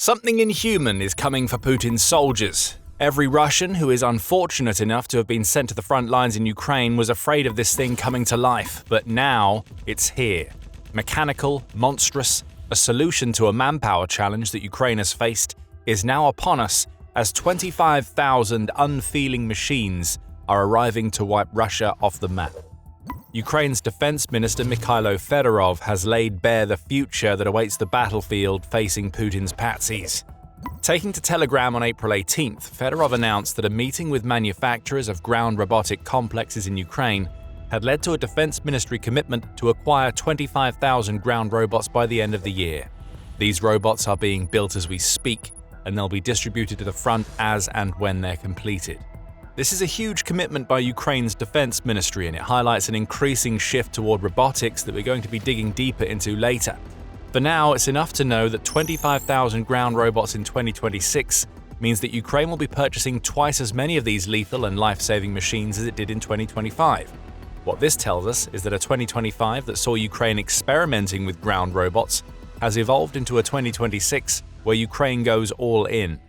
Something inhuman is coming for Putin's soldiers. Every Russian who is unfortunate enough to have been sent to the front lines in Ukraine was afraid of this thing coming to life, but now it's here. Mechanical, monstrous, a solution to a manpower challenge that Ukraine has faced is now upon us as 25,000 unfeeling machines are arriving to wipe Russia off the map. Ukraine's Defense Minister Mikhailo Fedorov has laid bare the future that awaits the battlefield facing Putin's patsies. Taking to Telegram on April 18th, Fedorov announced that a meeting with manufacturers of ground robotic complexes in Ukraine had led to a Defense Ministry commitment to acquire 25,000 ground robots by the end of the year. These robots are being built as we speak, and they'll be distributed to the front as and when they're completed. This is a huge commitment by Ukraine's Defense Ministry, and it highlights an increasing shift toward robotics that we're going to be digging deeper into later. For now, it's enough to know that 25,000 ground robots in 2026 means that Ukraine will be purchasing twice as many of these lethal and life-saving machines as it did in 2025. What this tells us is that a 2025 that saw Ukraine experimenting with ground robots has evolved into a 2026 where Ukraine goes all in.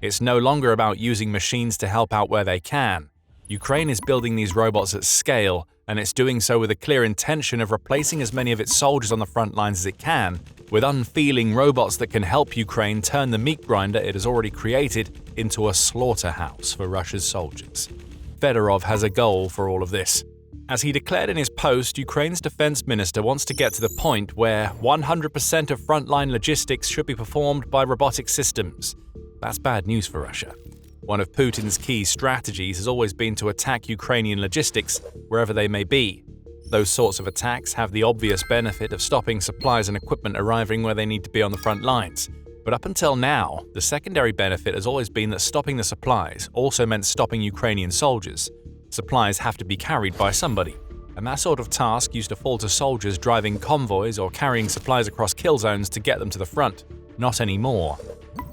It's no longer about using machines to help out where they can. Ukraine is building these robots at scale, and it's doing so with a clear intention of replacing as many of its soldiers on the front lines as it can with unfeeling robots that can help Ukraine turn the meat grinder it has already created into a slaughterhouse for Russia's soldiers. Fedorov has a goal for all of this. As he declared in his post, Ukraine's defense minister wants to get to the point where 100% of frontline logistics should be performed by robotic systems. That's bad news for Russia. One of Putin's key strategies has always been to attack Ukrainian logistics wherever they may be. Those sorts of attacks have the obvious benefit of stopping supplies and equipment arriving where they need to be on the front lines. But up until now, the secondary benefit has always been that stopping the supplies also meant stopping Ukrainian soldiers. Supplies have to be carried by somebody, and that sort of task used to fall to soldiers driving convoys or carrying supplies across kill zones to get them to the front. Not anymore.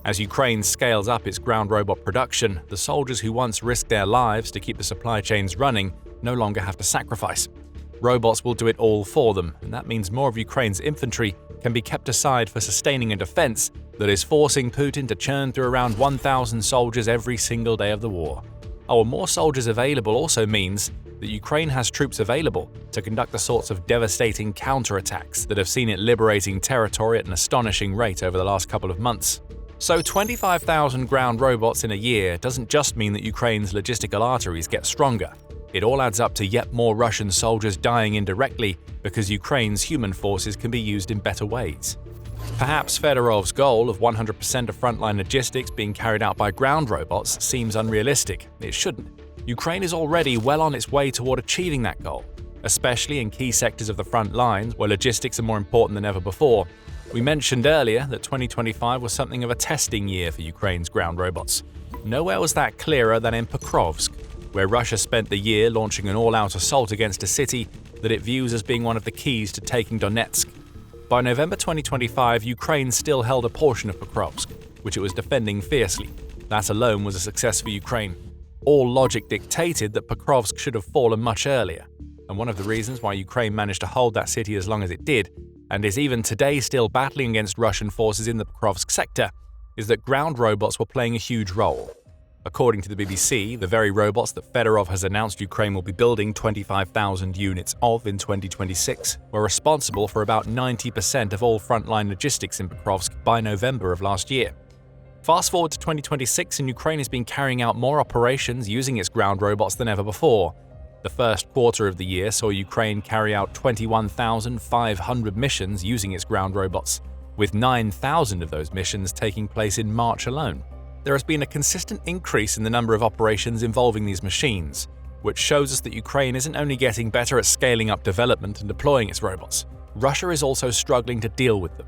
As Ukraine scales up its ground robot production, the soldiers who once risked their lives to keep the supply chains running no longer have to sacrifice. Robots will do it all for them, and that means more of Ukraine's infantry can be kept aside for sustaining a defense that is forcing Putin to churn through around 1,000 soldiers every single day of the war. More soldiers available also means that Ukraine has troops available to conduct the sorts of devastating counterattacks that have seen it liberating territory at an astonishing rate over the last couple of months. So 25,000 ground robots in a year doesn't just mean that Ukraine's logistical arteries get stronger. It all adds up to yet more Russian soldiers dying indirectly because Ukraine's human forces can be used in better ways. Perhaps Fedorov's goal of 100% of frontline logistics being carried out by ground robots seems unrealistic. It shouldn't. Ukraine is already well on its way toward achieving that goal, especially in key sectors of the front lines where logistics are more important than ever before. We mentioned earlier that 2025 was something of a testing year for Ukraine's ground robots. Nowhere was that clearer than in Pokrovsk, where Russia spent the year launching an all-out assault against a city that it views as being one of the keys to taking Donetsk. By November 2025, Ukraine still held a portion of Pokrovsk, which it was defending fiercely. That alone was a success for Ukraine. All logic dictated that Pokrovsk should have fallen much earlier, and one of the reasons why Ukraine managed to hold that city as long as it did, and is even today still battling against Russian forces in the Pokrovsk sector, is that ground robots were playing a huge role. According to the BBC, the very robots that Fedorov has announced Ukraine will be building 25,000 units of in 2026 were responsible for about 90% of all frontline logistics in Pokrovsk by November of last year. Fast forward to 2026 and Ukraine has been carrying out more operations using its ground robots than ever before. The first quarter of the year saw Ukraine carry out 21,500 missions using its ground robots, with 9,000 of those missions taking place in March alone. There has been a consistent increase in the number of operations involving these machines, which shows us that Ukraine isn't only getting better at scaling up development and deploying its robots, Russia is also struggling to deal with them.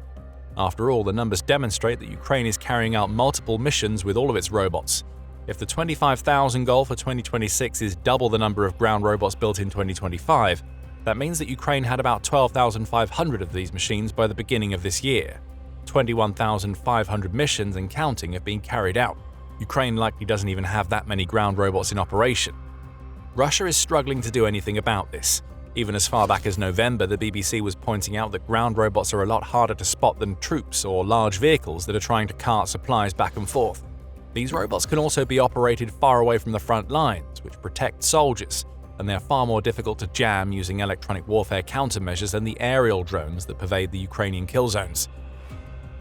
After all, the numbers demonstrate that Ukraine is carrying out multiple missions with all of its robots. If the 25,000 goal for 2026 is double the number of ground robots built in 2025, that means that Ukraine had about 12,500 of these machines by the beginning of this year. 21,500 missions and counting have been carried out. Ukraine likely doesn't even have that many ground robots in operation. Russia is struggling to do anything about this, Even as far back as November, the BBC was pointing out that ground robots are a lot harder to spot than troops or large vehicles that are trying to cart supplies back and forth. These robots can also be operated far away from the front lines, which protect soldiers, and they are far more difficult to jam using electronic warfare countermeasures than the aerial drones that pervade the Ukrainian kill zones.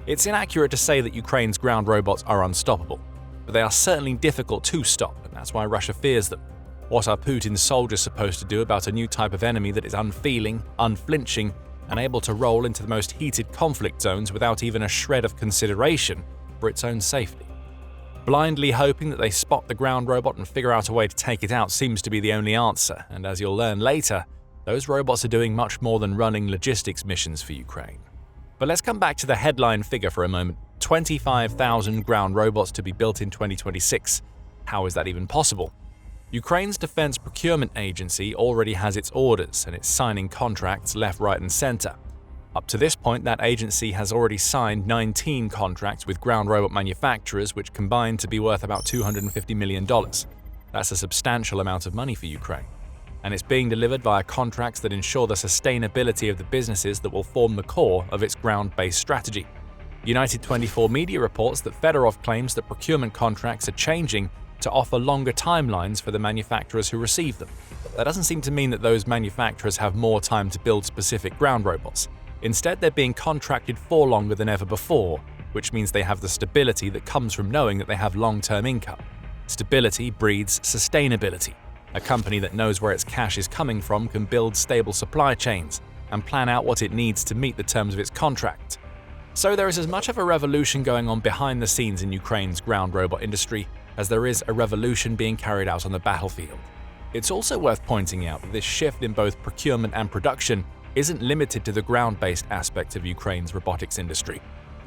It's inaccurate to say that Ukraine's ground robots are unstoppable, but they are certainly difficult to stop, and that's why Russia fears them. What are Putin's soldiers supposed to do about a new type of enemy that is unfeeling, unflinching, and able to roll into the most heated conflict zones without even a shred of consideration for its own safety? Blindly hoping that they spot the ground robot and figure out a way to take it out seems to be the only answer, and as you'll learn later, those robots are doing much more than running logistics missions for Ukraine. But let's come back to the headline figure for a moment: 25,000 ground robots to be built in 2026. How is that even possible? Ukraine's Defense Procurement Agency already has its orders, and it's signing contracts left, right, and center. Up to this point, that agency has already signed 19 contracts with ground robot manufacturers, which combine to be worth about $250 million. That's a substantial amount of money for Ukraine. And it's being delivered via contracts that ensure the sustainability of the businesses that will form the core of its ground-based strategy. United 24 Media reports that Fedorov claims that procurement contracts are changing to offer longer timelines for the manufacturers who receive them. That doesn't seem to mean that those manufacturers have more time to build specific ground robots. Instead, they're being contracted for longer than ever before, which means they have the stability that comes from knowing that they have long-term income. Stability breeds sustainability. A company that knows where its cash is coming from can build stable supply chains and plan out what it needs to meet the terms of its contract. So there is as much of a revolution going on behind the scenes in Ukraine's ground robot industry as there is a revolution being carried out on the battlefield. It's also worth pointing out that this shift in both procurement and production isn't limited to the ground-based aspects of Ukraine's robotics industry.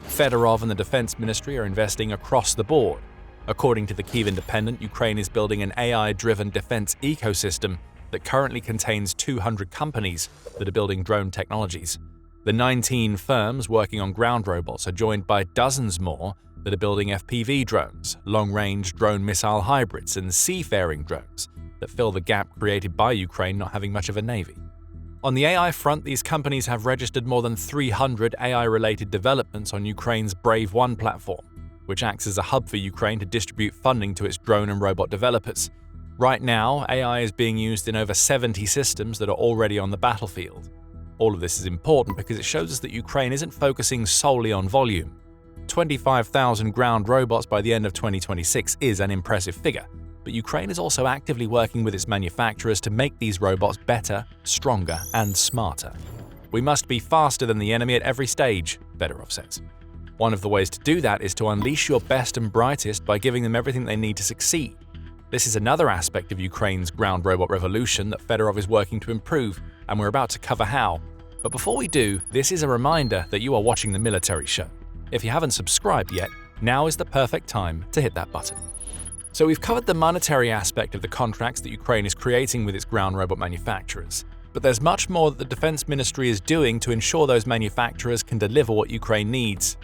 Fedorov and the Defense Ministry are investing across the board. According to the Kyiv Independent, Ukraine is building an AI-driven defense ecosystem that currently contains 200 companies that are building drone technologies. The 19 firms working on ground robots are joined by dozens more that are building FPV drones, long-range drone missile hybrids, and seafaring drones that fill the gap created by Ukraine not having much of a navy. On the AI front, these companies have registered more than 300 AI-related developments on Ukraine's Brave One platform, which acts as a hub for Ukraine to distribute funding to its drone and robot developers. Right now, AI is being used in over 70 systems that are already on the battlefield. All of this is important because it shows us that Ukraine isn't focusing solely on volume. 25,000 ground robots by the end of 2026 is an impressive figure, but Ukraine is also actively working with its manufacturers to make these robots better, stronger, and smarter. We must be faster than the enemy at every stage, Fedorov says. One of the ways to do that is to unleash your best and brightest by giving them everything they need to succeed. This is another aspect of Ukraine's ground robot revolution that Fedorov is working to improve, and we're about to cover how. But before we do, this is a reminder that you are watching The Military Show. If you haven't subscribed yet, now is the perfect time to hit that button. So we've covered the monetary aspect of the contracts that Ukraine is creating with its ground robot manufacturers. But there's much more that the Defense Ministry is doing to ensure those manufacturers can deliver what Ukraine needs.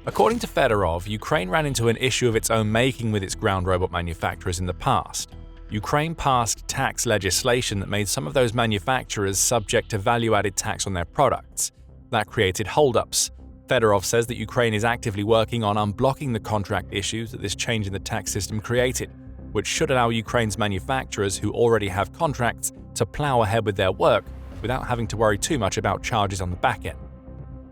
According to Fedorov, Ukraine ran into an issue of its own making with its ground robot manufacturers in the past. Ukraine passed tax legislation that made some of those manufacturers subject to value-added tax on their products. That created holdups. Fedorov says that Ukraine is actively working on unblocking the contract issues that this change in the tax system created, which should allow Ukraine's manufacturers who already have contracts to plow ahead with their work without having to worry too much about charges on the back end.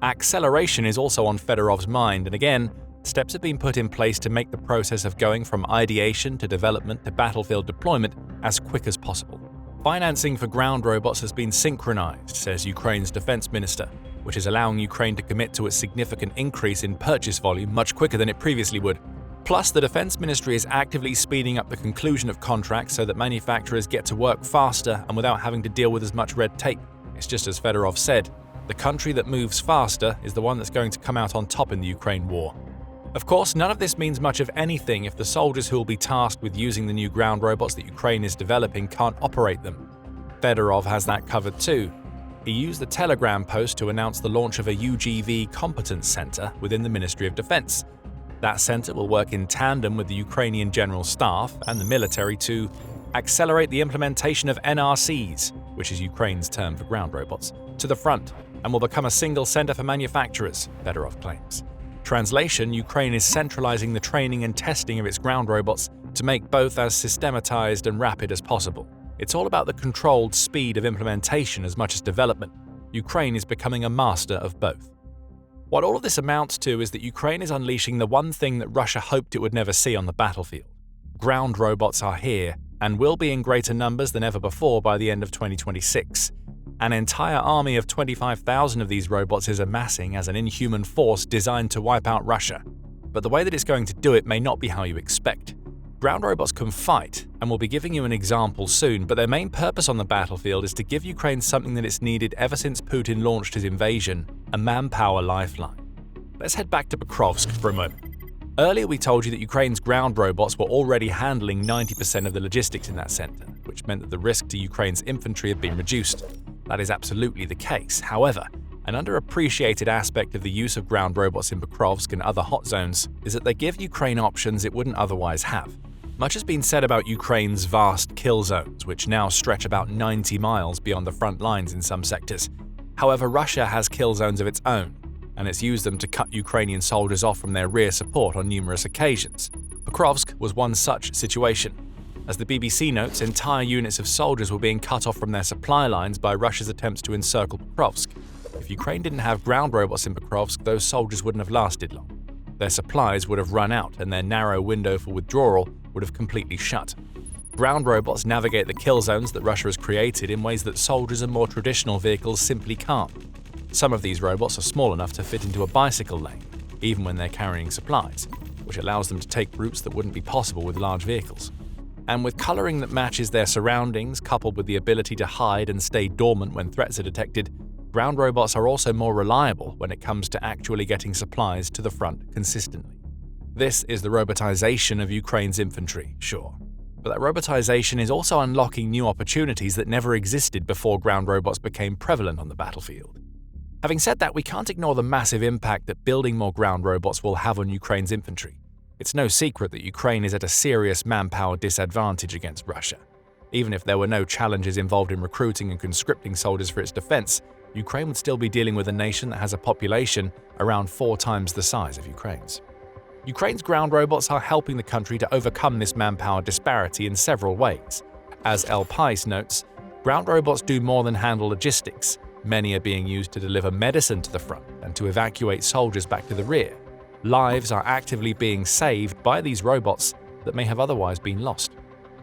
Acceleration is also on Fedorov's mind, and again, steps have been put in place to make the process of going from ideation to development to battlefield deployment as quick as possible. Financing for ground robots has been synchronized, says Ukraine's defense minister, which is allowing Ukraine to commit to a significant increase in purchase volume much quicker than it previously would. Plus, the Defense Ministry is actively speeding up the conclusion of contracts so that manufacturers get to work faster and without having to deal with as much red tape. It's just as Fedorov said, the country that moves faster is the one that's going to come out on top in the Ukraine war. Of course, none of this means much of anything if the soldiers who will be tasked with using the new ground robots that Ukraine is developing can't operate them. Fedorov has that covered too. He used the Telegram post to announce the launch of a UGV Competence Center within the Ministry of Defense. That center will work in tandem with the Ukrainian General Staff and the military to accelerate the implementation of NRCs, which is Ukraine's term for ground robots, to the front, and will become a single center for manufacturers, Fedorov claims. Translation: Ukraine is centralizing the training and testing of its ground robots to make both as systematized and rapid as possible. It's all about the controlled speed of implementation as much as development. Ukraine is becoming a master of both. What all of this amounts to is that Ukraine is unleashing the one thing that Russia hoped it would never see on the battlefield. Ground robots are here, and will be in greater numbers than ever before by the end of 2026. An entire army of 25,000 of these robots is amassing as an inhuman force designed to wipe out Russia. But the way that it's going to do it may not be how you expect. Ground robots can fight, and we'll be giving you an example soon, but their main purpose on the battlefield is to give Ukraine something that it's needed ever since Putin launched his invasion: a manpower lifeline. Let's head back to Pokrovsk for a moment. Earlier we told you that Ukraine's ground robots were already handling 90% of the logistics in that center, which meant that the risk to Ukraine's infantry had been reduced. That is absolutely the case. However, an underappreciated aspect of the use of ground robots in Pokrovsk and other hot zones is that they give Ukraine options it wouldn't otherwise have. Much has been said about Ukraine's vast kill zones, which now stretch about 90 miles beyond the front lines in some sectors. However, Russia has kill zones of its own, and it's used them to cut Ukrainian soldiers off from their rear support on numerous occasions. Pokrovsk was one such situation. As the BBC notes, entire units of soldiers were being cut off from their supply lines by Russia's attempts to encircle Pokrovsk. If Ukraine didn't have ground robots in Pokrovsk, those soldiers wouldn't have lasted long. Their supplies would have run out, and their narrow window for withdrawal would have completely shut. Ground robots navigate the kill zones that Russia has created in ways that soldiers and more traditional vehicles simply can't. Some of these robots are small enough to fit into a bicycle lane, even when they're carrying supplies, which allows them to take routes that wouldn't be possible with large vehicles. And with coloring that matches their surroundings, coupled with the ability to hide and stay dormant when threats are detected, ground robots are also more reliable when it comes to actually getting supplies to the front consistently. This is the robotization of Ukraine's infantry, sure. But that robotization is also unlocking new opportunities that never existed before ground robots became prevalent on the battlefield. Having said that, we can't ignore the massive impact that building more ground robots will have on Ukraine's infantry. It's no secret that Ukraine is at a serious manpower disadvantage against Russia. Even if there were no challenges involved in recruiting and conscripting soldiers for its defense, Ukraine would still be dealing with a nation that has a population around 4 times the size of Ukraine's. Ukraine's ground robots are helping the country to overcome this manpower disparity in several ways. As El Pais notes, ground robots do more than handle logistics. Many are being used to deliver medicine to the front and to evacuate soldiers back to the rear. Lives are actively being saved by these robots that may have otherwise been lost.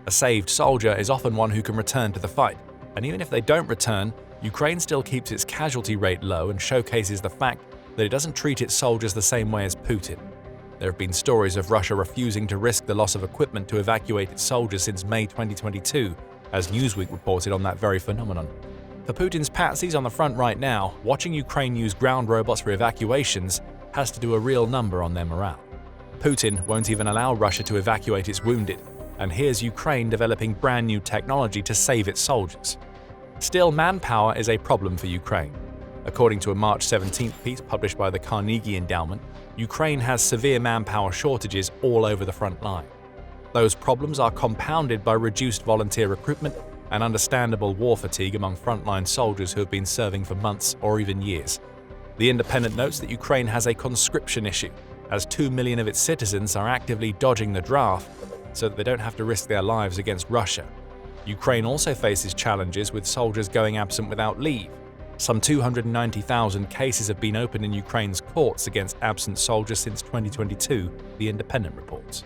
A saved soldier is often one who can return to the fight, and even if they don't return, Ukraine still keeps its casualty rate low and showcases the fact that it doesn't treat its soldiers the same way as Putin. There have been stories of Russia refusing to risk the loss of equipment to evacuate its soldiers since May 2022, as Newsweek reported on that very phenomenon. For Putin's patsies on the front right now, watching Ukraine use ground robots for evacuations has to do a real number on their morale. Putin won't even allow Russia to evacuate its wounded, and here's Ukraine developing brand new technology to save its soldiers. Still, manpower is a problem for Ukraine. According to a March 17th piece published by the Carnegie Endowment, Ukraine has severe manpower shortages all over the front line. Those problems are compounded by reduced volunteer recruitment and understandable war fatigue among frontline soldiers who have been serving for months or even years. The Independent notes that Ukraine has a conscription issue, as 2 million of its citizens are actively dodging the draft so that they don't have to risk their lives against Russia. Ukraine also faces challenges with soldiers going absent without leave. Some 290,000 cases have been opened in Ukraine's courts against absent soldiers since 2022, The Independent reports.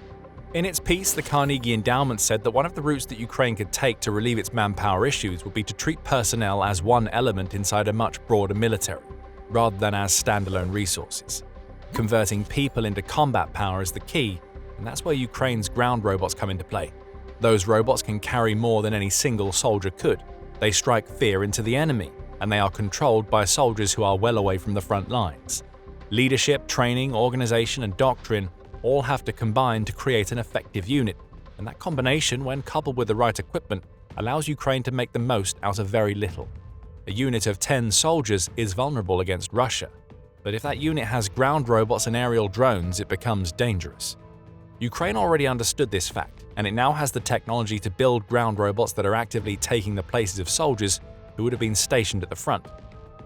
In its piece, the Carnegie Endowment said that one of the routes that Ukraine could take to relieve its manpower issues would be to treat personnel as one element inside a much broader military, rather than as standalone resources. Converting people into combat power is the key, and that's where Ukraine's ground robots come into play. Those robots can carry more than any single soldier could. They strike fear into the enemy, and they are controlled by soldiers who are well away from the front lines. Leadership, training, organization, and doctrine all have to combine to create an effective unit, and that combination, when coupled with the right equipment, allows Ukraine to make the most out of very little. A unit of 10 soldiers is vulnerable against Russia, but if that unit has ground robots and aerial drones, it becomes dangerous. Ukraine already understood this fact, and it now has the technology to build ground robots that are actively taking the places of soldiers who would have been stationed at the front.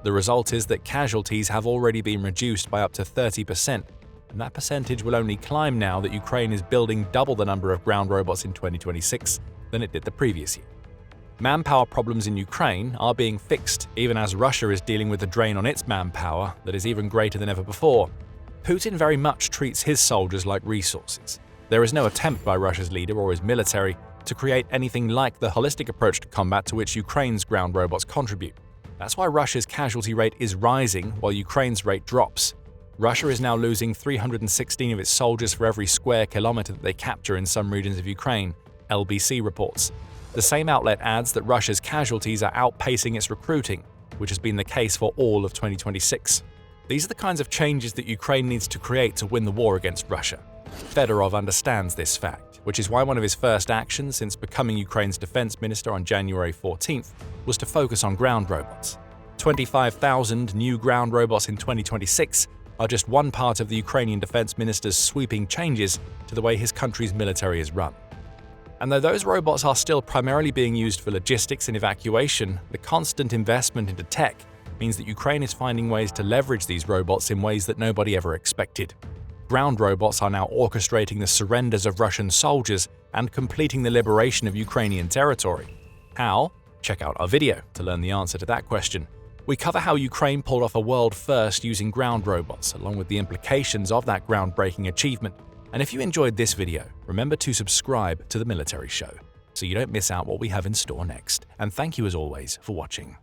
The result is that casualties have already been reduced by up to 30%, and that percentage will only climb now that Ukraine is building double the number of ground robots in 2026 than it did the previous year. Manpower problems in Ukraine are being fixed, even as Russia is dealing with a drain on its manpower that is even greater than ever before. Putin very much treats his soldiers like resources. There is no attempt by Russia's leader or his military to create anything like the holistic approach to combat to which Ukraine's ground robots contribute. That's why Russia's casualty rate is rising while Ukraine's rate drops. Russia is now losing 316 of its soldiers for every square kilometer that they capture in some regions of Ukraine, LBC reports. The same outlet adds that Russia's casualties are outpacing its recruiting, which has been the case for all of 2026. These are the kinds of changes that Ukraine needs to create to win the war against Russia. Fedorov understands this fact, which is why one of his first actions since becoming Ukraine's defense minister on January 14th was to focus on ground robots. 25,000 new ground robots in 2026 are just one part of the Ukrainian defense minister's sweeping changes to the way his country's military is run. And though those robots are still primarily being used for logistics and evacuation, the constant investment into tech means that Ukraine is finding ways to leverage these robots in ways that nobody ever expected. Ground robots are now orchestrating the surrenders of Russian soldiers and completing the liberation of Ukrainian territory. How? Check out our video to learn the answer to that question. We cover how Ukraine pulled off a world first using ground robots, along with the implications of that groundbreaking achievement. And if you enjoyed this video, remember to subscribe to The Military Show so you don't miss out what we have in store next. And thank you as always for watching.